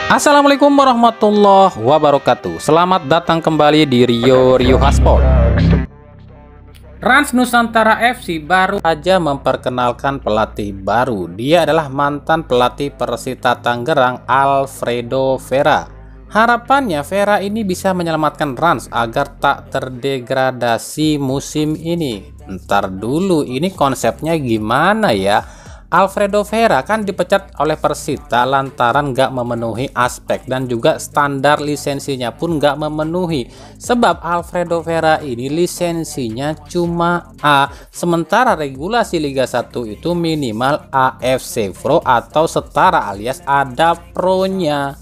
Assalamualaikum warahmatullahi wabarakatuh. Selamat datang kembali di Rio Haspol. Rans Nusantara FC baru saja memperkenalkan pelatih baru. Dia adalah mantan pelatih Persita Tangerang, Alfredo Vera. Harapannya Vera ini bisa menyelamatkan Rans agar tak terdegradasi musim ini. Ntar dulu, ini konsepnya gimana ya? Alfredo Vera kan dipecat oleh Persita lantaran nggak memenuhi aspek dan juga standar lisensinya pun nggak memenuhi. Sebab Alfredo Vera ini lisensinya cuma A, sementara regulasi Liga 1 itu minimal AFC Pro atau setara alias ada pro-nya.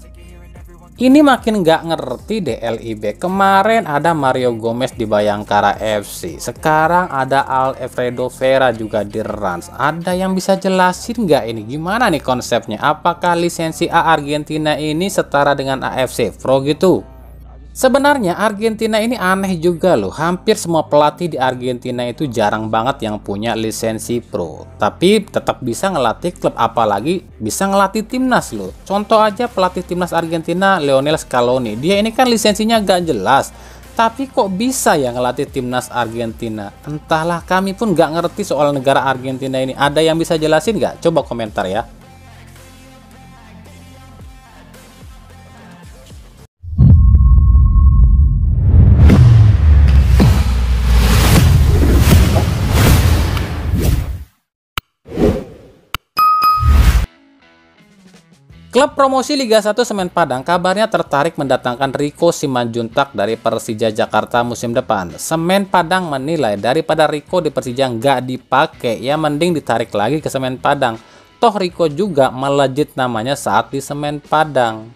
Ini makin nggak ngerti deh LIB. Kemarin ada Mario Gomez di Bayangkara FC, sekarang ada Alfredo Vera juga di Rans. Ada yang bisa jelasin nggak ini gimana nih konsepnya? Apakah lisensi A Argentina ini setara dengan AFC Pro gitu? Sebenarnya Argentina ini aneh juga loh. Hampir semua pelatih di Argentina itu jarang banget yang punya lisensi pro, tapi tetap bisa ngelatih klub, apalagi bisa ngelatih timnas loh. Contoh aja pelatih timnas Argentina Lionel Scaloni. Dia ini kan lisensinya gak jelas, tapi kok bisa ya ngelatih timnas Argentina? Entahlah, kami pun gak ngerti soal negara Argentina ini. Ada yang bisa jelasin gak? Coba komentar ya. Klub promosi Liga 1 Semen Padang kabarnya tertarik mendatangkan Rico Simanjuntak dari Persija Jakarta musim depan. Semen Padang menilai daripada Rico di Persija nggak dipakai, ya mending ditarik lagi ke Semen Padang. Toh Rico juga melejit namanya saat di Semen Padang.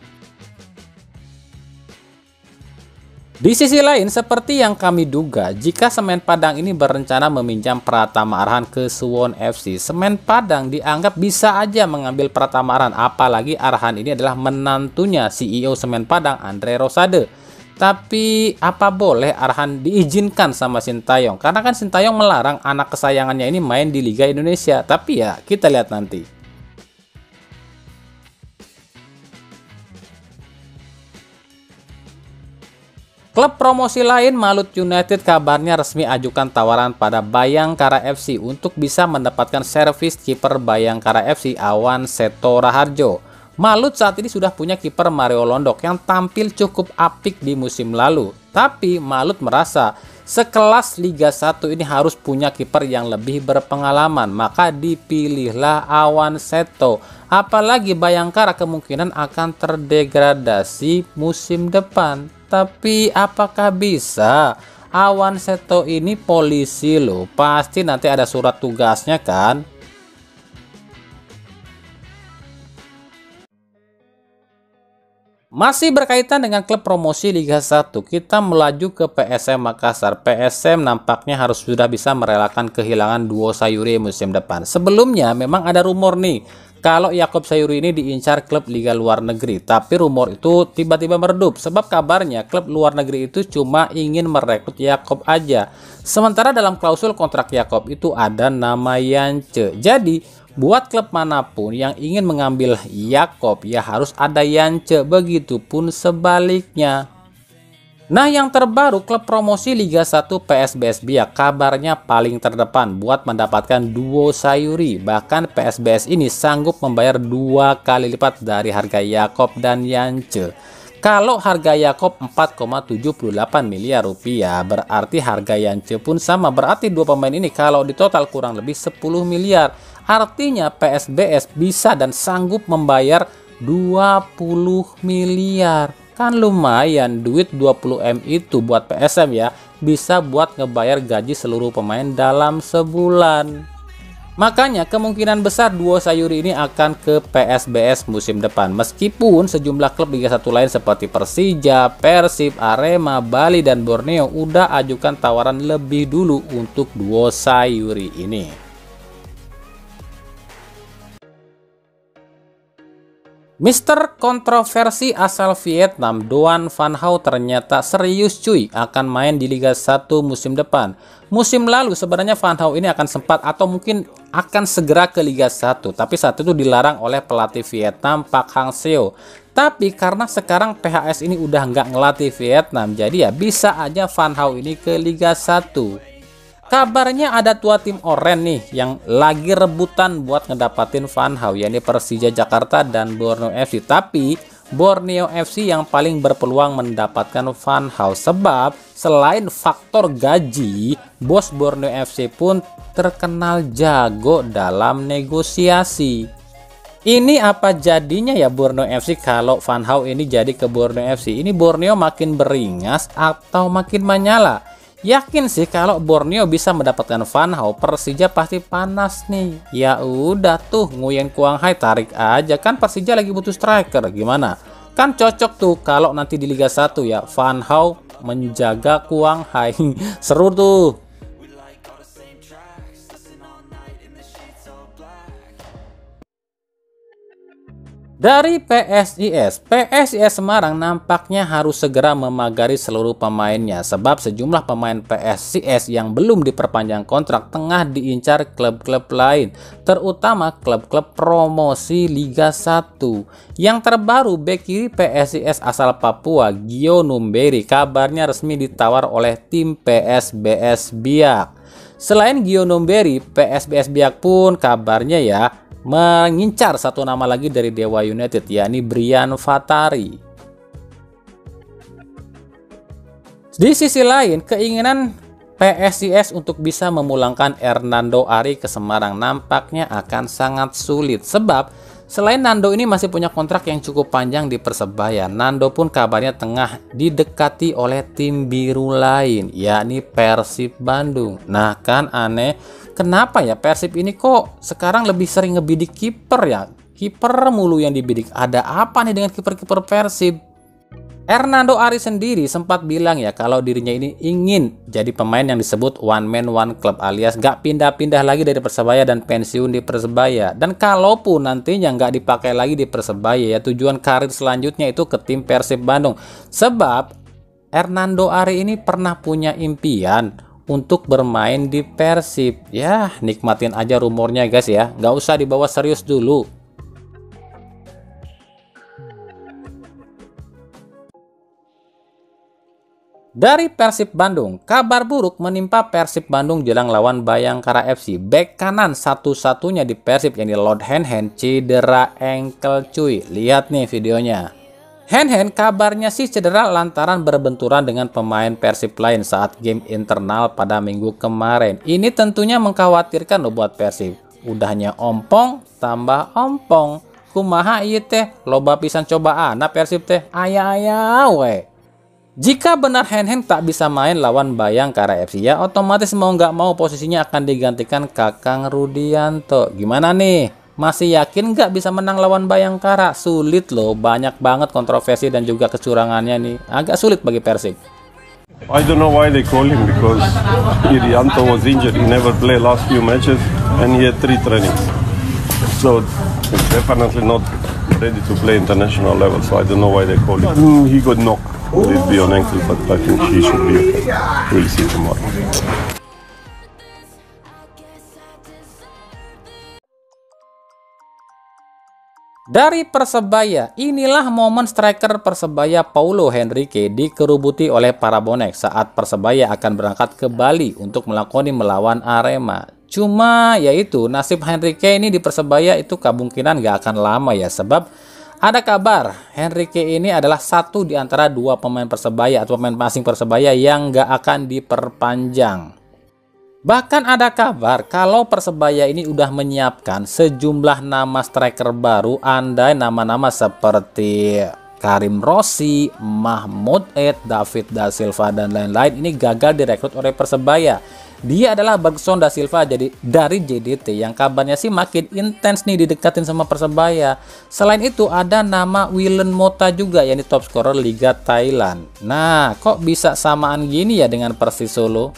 Di sisi lain, seperti yang kami duga, jika Semen Padang ini berencana meminjam Pratama Arhan ke Suwon FC, Semen Padang dianggap bisa aja mengambil Pratama Arhan, apalagi Arhan ini adalah menantunya CEO Semen Padang, Andre Rosade. Tapi apa boleh Arhan diizinkan sama Sintayong? Karena kan Sintayong melarang anak kesayangannya ini main di Liga Indonesia. Tapi ya, kita lihat nanti. Klub promosi lain, Malut United, kabarnya resmi ajukan tawaran pada Bayangkara FC untuk bisa mendapatkan servis kiper Bayangkara FC Awan Seto Raharjo. Malut saat ini sudah punya kiper Mario Londok yang tampil cukup apik di musim lalu. Tapi Malut merasa sekelas Liga 1 ini harus punya kiper yang lebih berpengalaman, maka dipilihlah Awan Seto. Apalagi Bayangkara kemungkinan akan terdegradasi musim depan. Tapi apakah bisa? Awan Seto ini polisi loh, pasti nanti ada surat tugasnya kan? Masih berkaitan dengan klub promosi Liga 1, kita melaju ke PSM Makassar. PSM nampaknya harus sudah bisa merelakan kehilangan duo Sayuri musim depan. Sebelumnya memang ada rumor nih, kalau Yakob Sayuri ini diincar klub liga luar negeri, tapi rumor itu tiba-tiba meredup sebab kabarnya klub luar negeri itu cuma ingin merekrut Yakob aja. Sementara dalam klausul kontrak Yakob itu ada nama Yance. Jadi buat klub manapun yang ingin mengambil Yakob ya harus ada Yance, begitupun sebaliknya. Nah, yang terbaru, klub promosi Liga 1 PSBS Biak kabarnya paling terdepan buat mendapatkan duo Sayuri. Bahkan PSBS ini sanggup membayar 2 kali lipat dari harga Yakob dan Yance. Kalau harga Yakob 4,78 miliar rupiah, berarti harga Yance pun sama. Berarti dua pemain ini kalau di total kurang lebih 10 miliar. Artinya PSBS bisa dan sanggup membayar 20 miliar. Kan lumayan, duit 20M itu buat PSM ya, bisa buat ngebayar gaji seluruh pemain dalam sebulan. Makanya kemungkinan besar duo Sayuri ini akan ke PSBS musim depan. Meskipun sejumlah klub Liga 1 lain seperti Persija, Persib, Arema, Bali, dan Borneo udah ajukan tawaran lebih dulu untuk duo Sayuri ini. Mister kontroversi asal Vietnam, Doan Van Hau ternyata serius cuy akan main di Liga 1 musim depan. Musim lalu sebenarnya Van Hau ini akan sempat atau mungkin akan segera ke Liga 1, tapi saat itu dilarang oleh pelatih Vietnam Park Hang-seo. Tapi karena sekarang PHS ini udah nggak ngelatih Vietnam, jadi ya bisa aja Van Hau ini ke Liga 1. Kabarnya ada dua tim oranye nih yang lagi rebutan buat ngedapatin Van Hau, yakni Persija Jakarta dan Borneo FC. Tapi Borneo FC yang paling berpeluang mendapatkan Van Hau, sebab selain faktor gaji, bos Borneo FC pun terkenal jago dalam negosiasi. Ini apa jadinya ya Borneo FC kalau Van Hau ini jadi ke Borneo FC? Ini Borneo makin beringas atau makin menyala? Yakin sih kalau Borneo bisa mendapatkan Van Hau, Persija pasti panas nih. Ya udah tuh, Nguyen Quang Hai tarik aja, kan Persija lagi butuh striker. Gimana? Kan cocok tuh kalau nanti di Liga 1 ya Van Hau menjaga Quang Hai. Seru tuh. Dari PSIS Semarang nampaknya harus segera memagari seluruh pemainnya, sebab sejumlah pemain PSIS yang belum diperpanjang kontrak tengah diincar klub-klub lain, terutama klub-klub promosi Liga 1. Yang terbaru, bek kiri PSIS asal Papua, Gio Numberi, kabarnya resmi ditawar oleh tim PSBS Biak. Selain Gio Numberi, PSBS Biak pun kabarnya ya mengincar satu nama lagi dari Dewa United, yakni Brian Fatari. Di sisi lain, keinginan PSIS untuk bisa memulangkan Hernando Ari ke Semarang nampaknya akan sangat sulit, sebab selain Nando ini masih punya kontrak yang cukup panjang di Persebaya, Nando pun kabarnya tengah didekati oleh tim biru lain, yakni Persib Bandung. Nah kan aneh, kenapa ya Persib ini kok sekarang lebih sering ngebidik kiper ya? Kiper mulu yang dibidik. Ada apa nih dengan kiper-kiper Persib? Hernando Ari sendiri sempat bilang ya kalau dirinya ini ingin jadi pemain yang disebut one man one club, alias gak pindah-pindah lagi dari Persebaya dan pensiun di Persebaya. Dan kalaupun nantinya nggak dipakai lagi di Persebaya ya tujuan karir selanjutnya itu ke tim Persib Bandung. Sebab Hernando Ari ini pernah punya impian untuk bermain di Persib. Ya nikmatin aja rumornya guys ya, nggak usah dibawa serius dulu. Dari Persib Bandung, kabar buruk menimpa Persib Bandung jelang lawan Bayangkara FC. Bek kanan satu-satunya di Persib yang di Lord Hen cedera ankle cuy. Lihat nih videonya. Hen kabarnya sih cedera lantaran berbenturan dengan pemain Persib lain saat game internal pada minggu kemarin. Ini tentunya mengkhawatirkan loh buat Persib. Udahnya ompong tambah ompong. Kumaha ieu teh loba pisan cobaan Persib teh. Aya-aya we. Jika benar Hen tak bisa main lawan Bayangkara FC ya otomatis mau nggak mau posisinya akan digantikan Kakang Rudianto. Gimana nih? Masih yakin nggak bisa menang lawan Bayangkara? Sulit loh, banyak banget kontroversi dan juga kecurangannya nih. Agak sulit bagi Persib. I don't know why they call him because Rudianto was injured. He never played last few matches and he had 3 trainings. So he's definitely not ready to play international level. So I don't know why they call him. He got knocked. Will be on ankle, but I think he should be okay. We'll see tomorrow. Dari Persebaya, inilah momen striker Persebaya Paulo Henrique dikerubuti oleh para bonek saat Persebaya akan berangkat ke Bali untuk melakoni melawan Arema. Cuma yaitu nasib Henrique ini di Persebaya itu kemungkinan gak akan lama ya, sebab ada kabar Henrique ini adalah satu di antara 2 pemain Persebaya atau pemain asing Persebaya yang gak akan diperpanjang. Bahkan ada kabar kalau Persebaya ini udah menyiapkan sejumlah nama striker baru, andai nama-nama seperti Karim Rossi, Mahmud Ed, David Da Silva dan lain-lain ini gagal direkrut oleh Persebaya. Dia adalah Bergson Da Silva jadi dari JDT yang kabarnya sih makin intens nih didekatin sama Persebaya. Selain itu ada nama Willen Mota juga yang top scorer Liga Thailand. Nah kok bisa samaan gini ya dengan Persis Solo?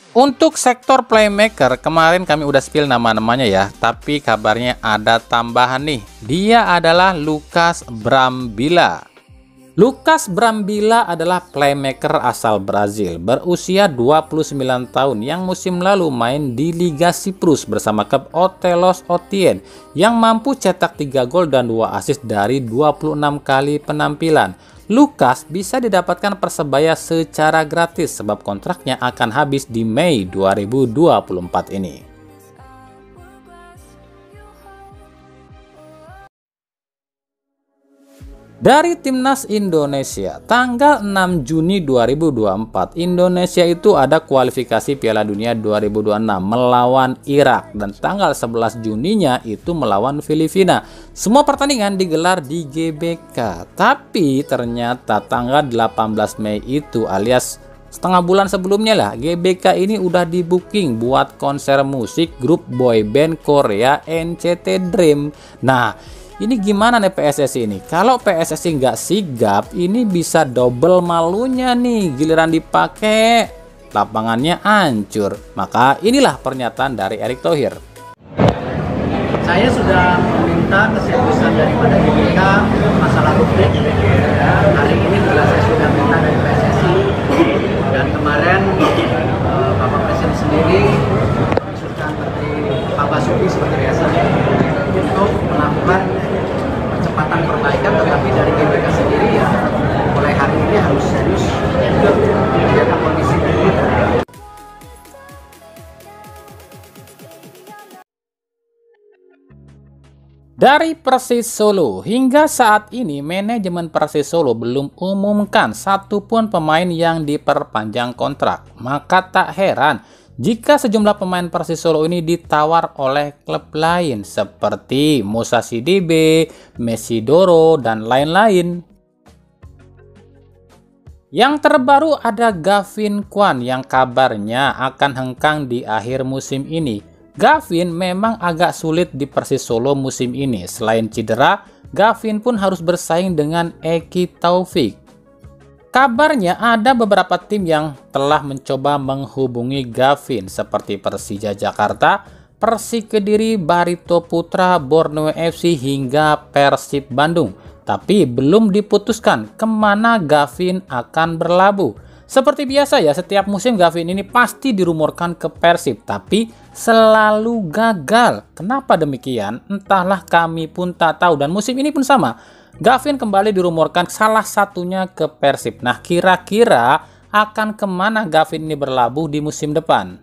Untuk sektor playmaker, kemarin kami udah spill nama-namanya ya, tapi kabarnya ada tambahan nih. Dia adalah Lucas Brambilla. Lucas Brambilla adalah playmaker asal Brazil, berusia 29 tahun yang musim lalu main di Liga Siprus bersama klub Otelos Otien yang mampu cetak 3 gol dan 2 assist dari 26 kali penampilan. Lucas bisa didapatkan Persebaya secara gratis sebab kontraknya akan habis di Mei 2024 ini. Dari Timnas Indonesia, tanggal 6 Juni 2024, Indonesia itu ada kualifikasi Piala Dunia 2026 melawan Irak, dan tanggal 11 Juninya itu melawan Filipina. Semua pertandingan digelar di GBK, tapi ternyata tanggal 18 Mei itu alias setengah bulan sebelumnya lah, GBK ini udah di booking buat konser musik grup boyband Korea NCT Dream. Nah, ini gimana nih PSSI ini? Kalau PSSI nggak sigap, ini bisa double malunya nih. Giliran dipakai, lapangannya hancur. Maka inilah pernyataan dari Erick Thohir. Saya sudah meminta keseriusan daripada GBK masalah rubrik. Ya, hari ini juga saya sudah minta dari PSSI. Dan kemarin Bapak Presiden sendiri menginstruksikan Menteri Pak Basuki seperti biasa untuk melakukan percepatan perbaikan, tetapi dari GBK sendiri ya mulai hari ini harus serius menjaga kondisi ini. Dari Persis Solo, hingga saat ini manajemen Persis Solo belum umumkan satupun pemain yang diperpanjang kontrak. Maka tak heran jika sejumlah pemain Persis Solo ini ditawar oleh klub lain seperti Musa Sidibe, Messi Doro, dan lain-lain. Yang terbaru ada Gavin Kwan yang kabarnya akan hengkang di akhir musim ini. Gavin memang agak sulit di Persis Solo musim ini. Selain cedera, Gavin pun harus bersaing dengan Eki Taufik. Kabarnya ada beberapa tim yang telah mencoba menghubungi Gavin seperti Persija Jakarta, Persik Kediri, Barito Putra, Borneo FC hingga Persib Bandung. Tapi belum diputuskan kemana Gavin akan berlabuh. Seperti biasa ya, setiap musim Gavin ini pasti dirumorkan ke Persib, tapi selalu gagal. Kenapa demikian? Entahlah, kami pun tak tahu. Dan musim ini pun sama. Gavin kembali dirumorkan salah satunya ke Persib. Nah, kira-kira akan kemana Gavin ini berlabuh di musim depan?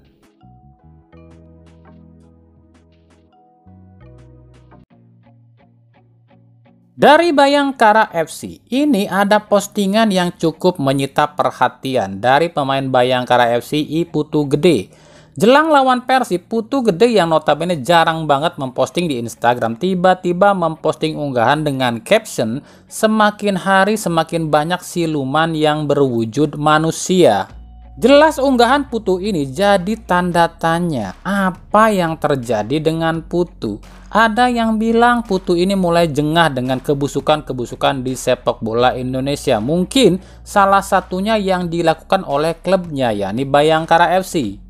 Dari Bayangkara FC, ini ada postingan yang cukup menyita perhatian dari pemain Bayangkara FC I Putu Gede. Jelang lawan Persib, Putu Gede yang notabene jarang banget memposting di Instagram, tiba-tiba memposting unggahan dengan caption, "Semakin hari semakin banyak siluman yang berwujud manusia." Jelas unggahan Putu ini jadi tanda tanya, apa yang terjadi dengan Putu? Ada yang bilang Putu ini mulai jengah dengan kebusukan-kebusukan di sepak bola Indonesia. Mungkin salah satunya yang dilakukan oleh klubnya, yakni Bayangkara FC.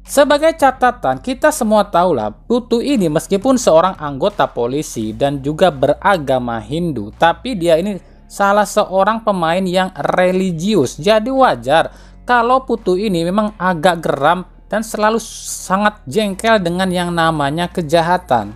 Sebagai catatan, kita semua tahulah Putu ini meskipun seorang anggota polisi dan juga beragama Hindu, tapi dia ini salah seorang pemain yang religius. Jadi wajar kalau Putu ini memang agak geram dan selalu sangat jengkel dengan yang namanya kejahatan.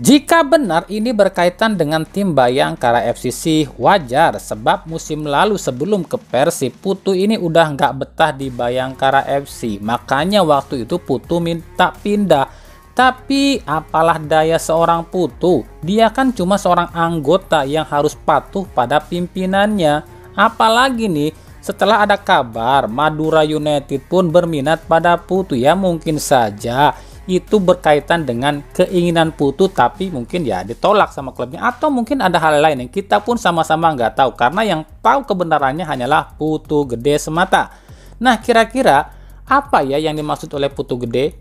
Jika benar ini berkaitan dengan tim Bayangkara FC, wajar, sebab musim lalu sebelum ke Persib, Putu ini udah nggak betah di Bayangkara FC. Makanya waktu itu Putu minta pindah. Tapi apalah daya seorang Putu, dia kan cuma seorang anggota yang harus patuh pada pimpinannya. Apalagi nih, setelah ada kabar Madura United pun berminat pada Putu, ya mungkin saja itu berkaitan dengan keinginan Putu, tapi mungkin ya ditolak sama klubnya, atau mungkin ada hal lain yang kita pun sama-sama nggak tahu, karena yang tahu kebenarannya hanyalah Putu Gede semata. Nah, kira-kira apa ya yang dimaksud oleh Putu Gede?